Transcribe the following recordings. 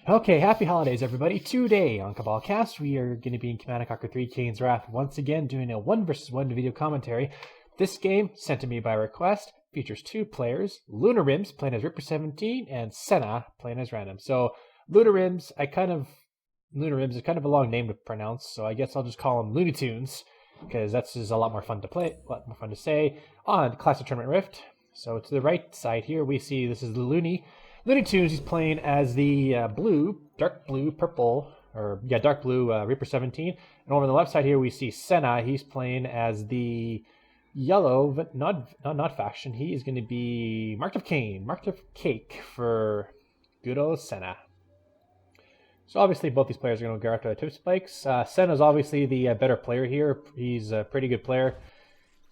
Okay, happy holidays, everybody. Today on Cabal Cast, we are going to be in Command & Conquer 3 Kane's Wrath once again, doing a 1 vs 1 video commentary. This game, sent to me by request, features two players, Looinrims playing as Ripper 17 and Senna playing as random. So, Looinrims is kind of a long name to pronounce, so I guess I'll just call them Looney Tunes, because that's just a lot more fun to play, a lot more fun to say, on Classic Tournament Rift. So to the right side here, we see this is the Looney Tunes. He's playing as the dark blue Reaper 17. And over on the left side here, we see Senna. He's playing as the yellow, but not faction. He is going to be Marked of Kane, Marked of Cake for good old Senna. So obviously both these players are going to go after the tip spikes. Senna's obviously the better player here. He's a pretty good player.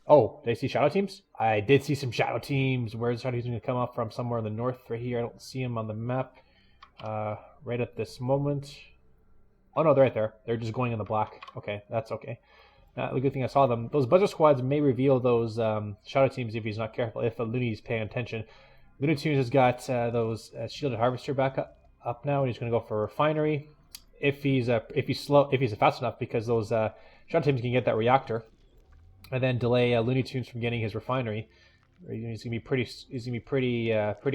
Oh, did I see shadow teams? I did see some shadow teams. Where's shadow teams going to come up from? Somewhere in the north right here. I don't see them on the map right at this moment. Oh no, they're right there. They're just going in the black. Okay, that's okay. The good thing I saw them. Those buzzer squads may reveal those shadow teams if he's not careful, if Looney's paying attention. Looney Tunes has got those shielded harvester back up now, and he's going to go for refinery. If he's fast enough, because those shadow teams can get that reactor. And then delay Looney Tunes from getting his refinery. He's gonna be pretty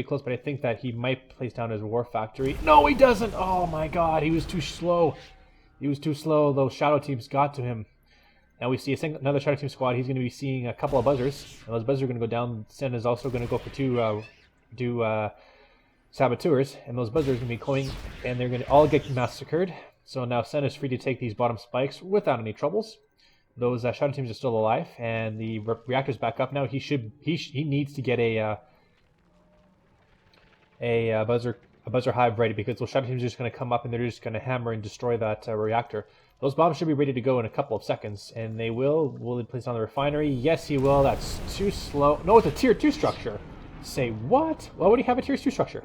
close, but I think that he might place down his war factory. No, he doesn't. Oh my God, he was too slow. Those shadow teams got to him. Now we see another shadow team squad. He's gonna be seeing a couple of buzzers, and those buzzers are gonna go down. Senna is also gonna go for two saboteurs, and those buzzers are gonna be going, and they're gonna all get massacred. So now Senna is free to take these bottom spikes without any troubles. Those shadow teams are still alive, and the reactor's back up now. He needs to get a buzzer hive ready, because those shadow teams are just going to come up and they're just going to hammer and destroy that reactor. Those bombs should be ready to go in a couple of seconds, and they will. Will he place on the refinery? Yes, he will. That's too slow. No, it's a tier 2 structure. Say what? Why would he have a tier 2 structure?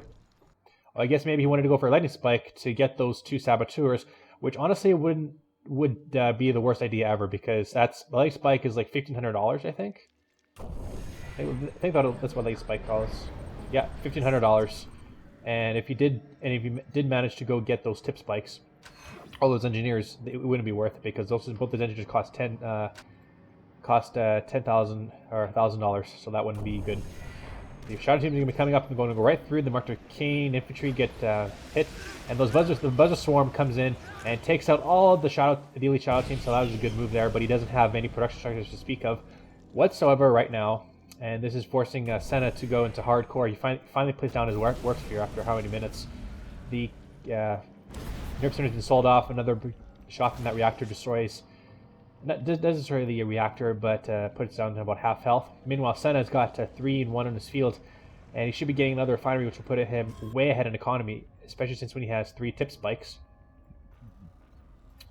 Well, I guess maybe he wanted to go for a lightning spike to get those two saboteurs, which honestly would be the worst idea ever, because the light spike is like $1,500, I think. That's what light spike costs. Yeah, $1,500. And if you did manage to go get those tip spikes, all those engineers, it wouldn't be worth it, because both those engineers cost $10,000 or $1,000, so that wouldn't be good. The shadow teams are going to be coming up and going to go right through. The Marked of Kane infantry get hit, and the buzzer swarm comes in and takes out all of the elite shadow team. So that was a good move there, but he doesn't have any production structures to speak of whatsoever right now, and this is forcing Senna to go into hardcore. He finally placed down his work sphere after how many minutes? The nerf center has been sold off. Another shot from that reactor destroys. Doesn't destroy the reactor, but puts it down to about half health. Meanwhile, Senna's got 3 and 1 on his field, and he should be getting another refinery, which will put him way ahead in economy, especially since when he has 3 tip spikes.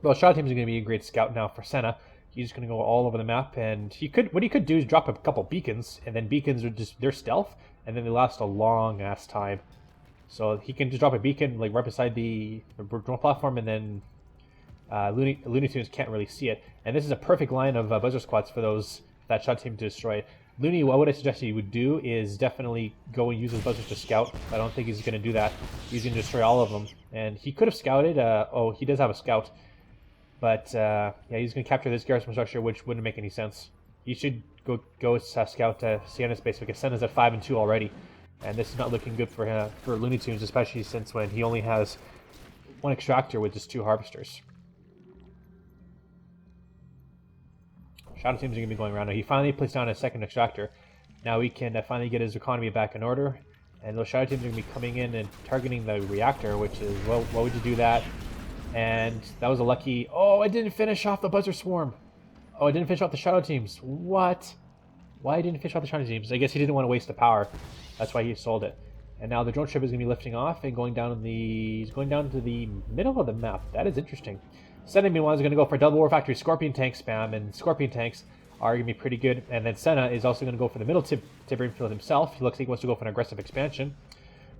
Well, shadow teams are going to be a great scout now for Senna. He's just going to go all over the map, and what he could do is drop a couple beacons, and then beacons are they're stealth, and then they last a long ass time. So he can just drop a beacon like right beside the drone platform, and then Looney Tunes can't really see it. And this is a perfect line of buzzer squads for that shadow team to destroy. Looney, what would I suggest he would do is definitely go and use his buzzers to scout. I don't think he's going to do that. He's going to destroy all of them. And he could have scouted. He does have a scout. But yeah, he's going to capture this garrison structure, which wouldn't make any sense. He should go scout Senna's base, because Senna's at 5 and 2 already. And this is not looking good for Looney Tunes, especially since when he only has 1 extractor with just 2 harvesters. Shadow teams are going to be going around now. He finally placed down a 2nd extractor. Now he can finally get his economy back in order. And those shadow teams are going to be coming in and targeting the reactor, which is, well, why would you do that? And that was a lucky... Oh, I didn't finish off the buzzer swarm. Oh, I didn't finish off the shadow teams. What? Why didn't he finish off the shadow teams? I guess he didn't want to waste the power. That's why he sold it. And now the drone ship is going to be lifting off and going down to the middle of the map. That is interesting. Senna, meanwhile, is going to go for double war factory scorpion tank spam, and scorpion tanks are going to be pretty good. And then Senna is also going to go for the middle tipping field himself. He looks like he wants to go for an aggressive expansion.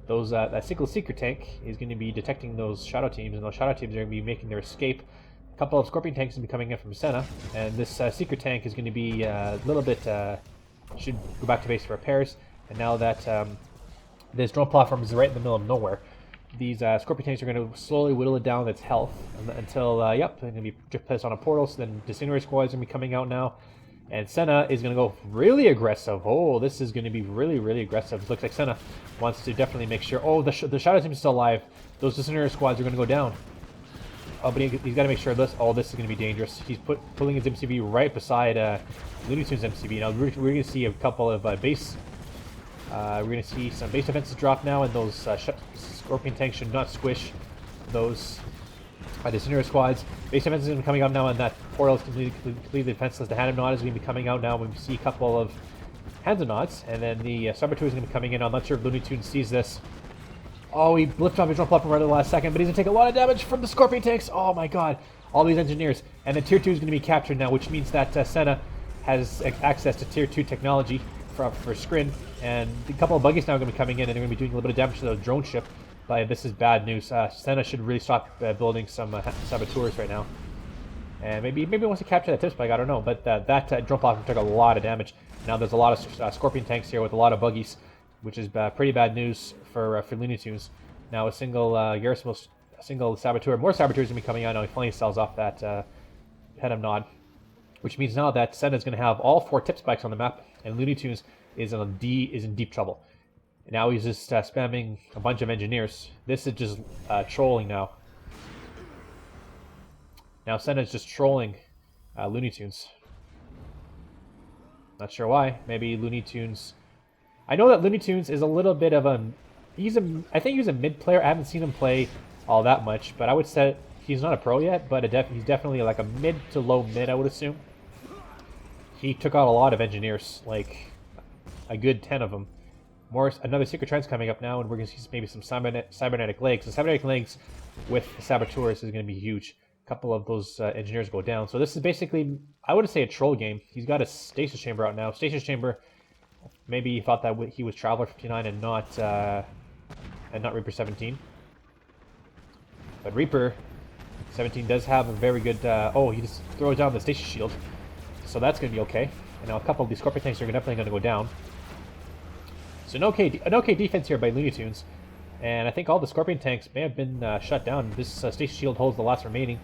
That single seeker tank is going to be detecting those shadow teams, and those shadow teams are going to be making their escape. A couple of scorpion tanks will be coming in from Senna, and this seeker tank is going to be a little bit should go back to base for repairs. And now that this drone platform is right in the middle of nowhere, these Scorpion tanks are going to slowly whittle it down its health until, yep, they're going to be placed on a portal. So then Disintegrate Squad is going to be coming out now. And Senna is going to go really aggressive. Oh, this is going to be really, really aggressive. It looks like Senna wants to definitely make sure. Oh, the Shadow Team is still alive. Those Disintegrate Squads are going to go down. Oh, but he's got to make sure this. Oh, this is going to be dangerous. He's pulling his MCV right beside Looney Tunes MCV. Now we're going to see a couple of base. We're going to see some base defenses drop now, and those Scorpion tanks should not squish those Disintegrate Squads. Base defenses are coming up now, and that portal is completely defenseless. The Hand of Nod is going to be coming out now. We see a couple of Hands of Nods, and then the Saboteur is going to be coming in. I'm not sure if Looney Tunes sees this. Oh, he blipped off his jump up right at the last second, but he's going to take a lot of damage from the Scorpion tanks. Oh my god. All these engineers. And then Tier 2 is going to be captured now, which means that Senna has access to Tier 2 technology for Skrin. And a couple of buggies now are going to be coming in, and they're going to be doing a little bit of damage to the drone ship. But this is bad news. Senna should really stop building some Saboteurs right now. And maybe wants to capture that tip spike, I don't know. But that drone platform took a lot of damage. Now there's a lot of Scorpion tanks here with a lot of buggies, which is pretty bad news for Looney Tunes. Now a single Garrison, a single Saboteur, more Saboteurs going to be coming out now. He finally sells off that Head of Nod, which means now that Senna is going to have all 4 tip spikes on the map, and Looney Tunes is in deep trouble. And now he's just spamming a bunch of engineers. This is just trolling now. Now Senna is just trolling Looney Tunes. Not sure why. Maybe Looney Tunes. I know that Looney Tunes is a little bit of a. I think he's a mid player. I haven't seen him play all that much, but I would say he's not a pro yet. But he's definitely like a mid to low mid, I would assume. He took out a lot of engineers, like a good 10 of them. Another Secret Trend's coming up now, and we're going to see maybe some cybernetic legs. The cybernetic legs with the Saboteurs is going to be huge. A couple of those engineers go down. So this is basically, I would say, a troll game. He's got a Stasis Chamber out now. Stasis Chamber, maybe he thought that he was Traveler 59 and not Reaper 17. But Reaper 17 does have a very good. Oh, he just throws down the Stasis Shield, so that's going to be okay. And now a couple of these Scorpion tanks are definitely going to go down. So an okay defense here by Looney Tunes, and I think all the Scorpion tanks may have been shut down. This Stasis Shield holds the last remaining,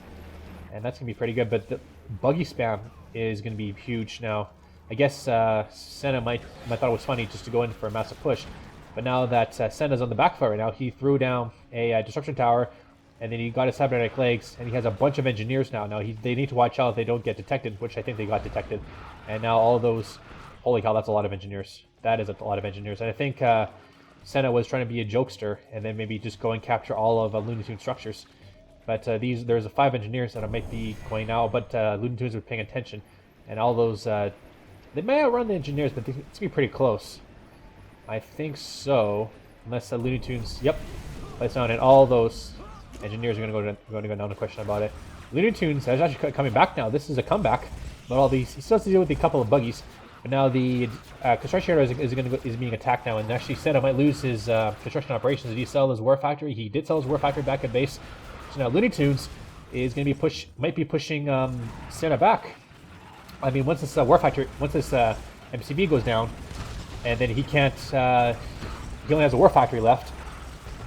and that's going to be pretty good. But the buggy spam is going to be huge now. I guess Senna might thought it was funny just to go in for a massive push, but now that Senna's on the back foot right now, he threw down a Disruption Tower, and then he got his cybernetic legs, and he has a bunch of engineers now. Now they need to watch out if they don't get detected, which I think they got detected. And now all those, holy cow, that's a lot of engineers. That is a lot of engineers. And I think Senna was trying to be a jokester, and then maybe just go and capture all of Looney Tunes structures. But there's 5 engineers that might be going now, but Looney Tunes are paying attention, and all those. They may outrun the engineers, but it's going to be pretty close. I think so. Unless Looney Tunes, yep, place down, and all those engineers are going to go down, no question about it. Looney Tunes is actually coming back now. This is a comeback, but all these, he still has to deal with a couple of buggies. But now the construction area is being attacked now, and actually Senna might lose his construction operations. Did he sell his war factory? He did sell his war factory back at base. So now Looney Tunes is going to be might be pushing Senna back. I mean, once this MCV goes down, and then he can't. He only has a war factory left.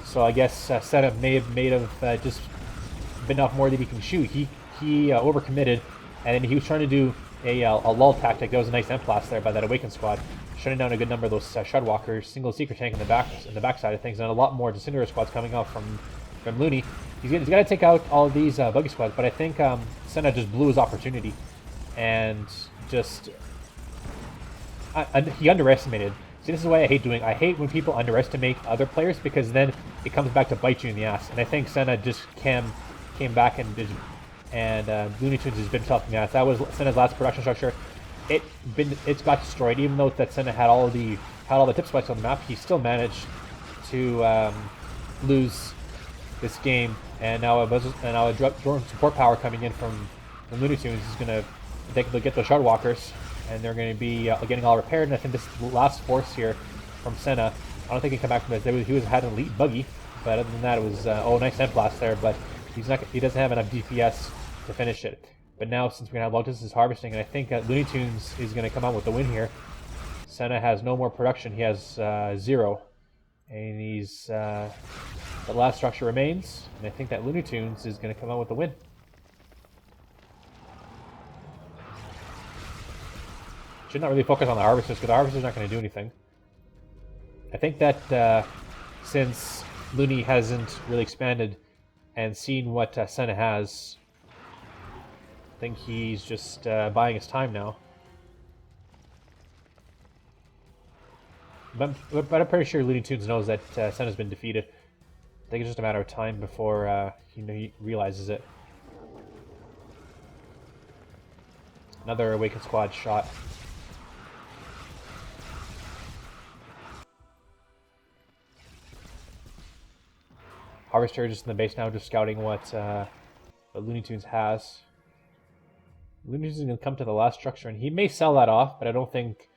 So I guess Senna may have just been off more than he can shoot. He overcommitted, and then he was trying to do a lull tactic. That was a nice blast there by that Awakened squad, shutting down a good number of those Shudwalkers, single secret tank in the back side of things, and a lot more Disintegrator squads coming out from Looney. He's got to take out all of these buggy squads, but I think Senna just blew his opportunity, and just he underestimated. See, this is why I hate when people underestimate other players, because then it comes back to bite you in the ass. And I think Senna just came back and Looney Tunes has been tough in the ass. That was Senna's last production structure. It's got destroyed, even though that Senna had all the tip spikes on the map. He still managed to lose this game. And now a drone support power coming in from Looney Tunes is going to get those Shardwalkers, and they're going to be getting all repaired. And I think this last force here from Senna, I don't think he can come back from this. He had an elite buggy, but other than that, it was nice end blast there. But he doesn't have enough DPS to finish it. But now, since we're going to have long distance harvesting, and I think Looney Tunes is going to come out with the win here. Senna has no more production. He has 0, and he's The last structure remains, and I think that Looney Tunes is going to come out with the win. Should not really focus on the harvesters, because the harvester's not going to do anything. I think that since Looney hasn't really expanded and seen what Senna has, I think he's just buying his time now. But I'm pretty sure Looney Tunes knows that Senna's been defeated. I think it's just a matter of time before he realizes it. Another Awakened Squad shot. Harvester just in the base now, just scouting what Looney Tunes has. Looney Tunes is going to come to the last structure, and he may sell that off, but I don't think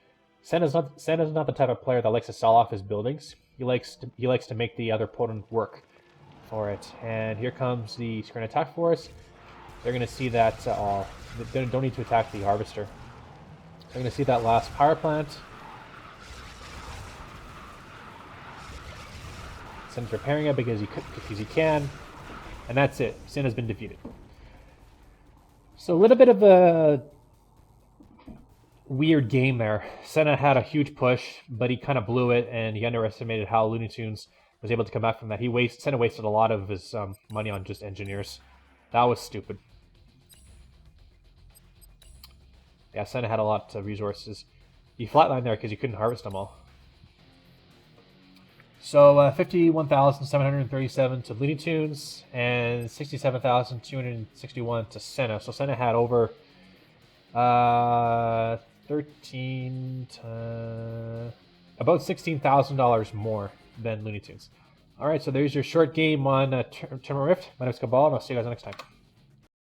Senna's not the type of player that likes to sell off his buildings. He likes to make the other opponent work for it. And here comes the Screen Attack Force. They're going to see that they don't need to attack the Harvester. They're going to see that last power plant. Senna's repairing it because he can, and that's it. Senna's been defeated. So a little bit of a weird game there. Senna had a huge push, but he kind of blew it, and he underestimated how Looney Tunes was able to come back from that. Senna wasted a lot of his money on just engineers. That was stupid. Yeah, Senna had a lot of resources. He flatlined there because he couldn't harvest them all. So 51,737 to Looney Tunes and 67,261 to Senna. So Senna had over 13, about $16,000 more than Looney Tunes. All right, so there's your short game on Tournament Rift. My name is Cabal, and I'll see you guys next time.